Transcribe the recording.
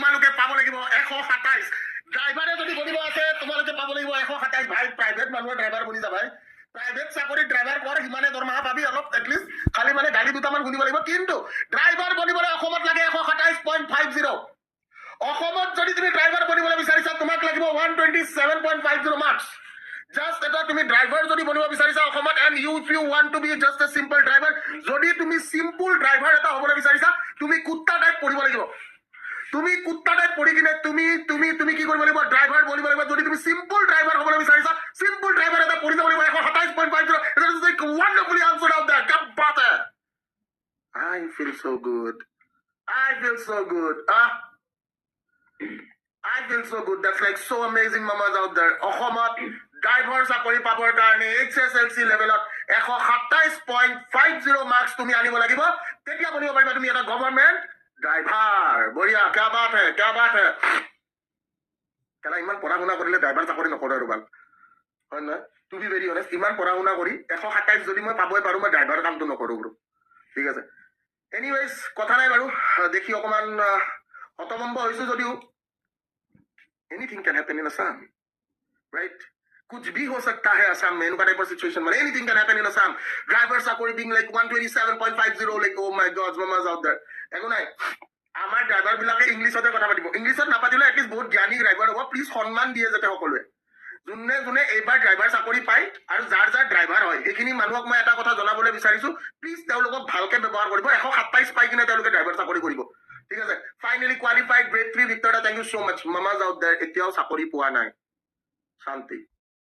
তোমালোকে পাব লাগিব 127 ড্রাইভারে যদি বনিব আছে তোমালোকে পাব লাগিব 127 ভাই প্রাইভেট মানুহ ড্রাইভার বনি যা ভাই প্রাইভেট চাকরি ড্রাইভার কৰ হিমানে দৰমহা পাবি অলপ এটলিষ্ট খালি মানে গাড়ী দুটামান শুনিব লাগিব কিন্তু ড্রাইভার বনিবলৈ অসমত লাগে 127.50 অসমত যদি তুমি ড্রাইভার বনিবলৈ বিচাৰিছা তোমাক লাগিব 127.50 মাৰ্কস জাস্ট এটা তুমি ড্ৰাইভাৰ যদি বনিব বিচাৰিছা অসমত and you if you want to be just a simple driver যদি তুমি সিম্পল ড্রাইভার এটা হ'বলৈ বিচাৰিছা তুমি কুত্তা টাইপ পঢ়িব লাগিব তুমি কুত্তা টাইপ পঢ়ি কিনে তুমি তুমি তুমি কি কৰিব লাগিব ড্ৰাইভাৰ বনিব লাগিব যদি তুমি সিম্পল ড্ৰাইভাৰ হ'বলৈ বিচাৰিছা সিম্পল ড্রাইভার এটা পঢ়ি যাব লাগিব 127.50 এটা is like wonderfully answered out that क्या बात है I feel so good I feel so good I feel so good. That's like so amazing mamas out there. অসমত ড্রাইভার চাকৰি পাবৰ কাৰণে HSLC লেভেলত 127.50 মাৰ্কস তুমি আনিব লাগিব তেতিয়া বনিব পাৰিবা তুমি এটা গভৰ্ণমেন্ট ড্রাইভার বঢ়িয়া क्या बात है क्या बात है কেলা ইমান পঢ়া শুনা কৰিলে ড্ৰাইভাৰ চাকৰি নকৰে আৰু ভাল হয় না টু বি ভেৰি অনেষ্ট ইমান পঢ়া শুনা কৰি 127 যদি মই পাবই পাৰো মই ড্ৰাইভাৰ কামটো নকৰো ব্ৰো ঠিক আছে এনিৱেজ কথা নাই বাৰু দেখি অকমান হতভম্ব হৈছো যদিও anything can happen in Assam right कुछ भी हो सकता है असम में इनका टाइप ऑफ सिचुएशन में anything can happen in Assam drivers are being like 127.50 like oh my god mamas out there একো নাই আমাৰ ড্রাইভার বিলাকে ইংলিশতে কথা পাতিব ইংলিশত নাপাতিলে এটলিস্ট বহুত জ্ঞানী ড্রাইভার হ'ব প্লিজ সন্মান দিয়ে যাতে সকলোৱে যোনে যোনে এইবাৰ ড্ৰাইভাৰ চাকৰি পায় আৰু যাৰ যাৰ ড্ৰাইভাৰ হয় এইখিনি মানুহক মই এটা কথা জনাবলৈ বিচাৰিছো প্লিজ তেওঁলোকক ভালকে ব্যৱহাৰ কৰিব 127 পাই কিনে তেওঁলোকে ড্ৰাইভাৰ চাকৰি কৰিব ঠিক আছে finally qualified grade 3 Victoria thank you so much mamas out there এতিয়াও চাকৰি পোৱা নাই শান্তি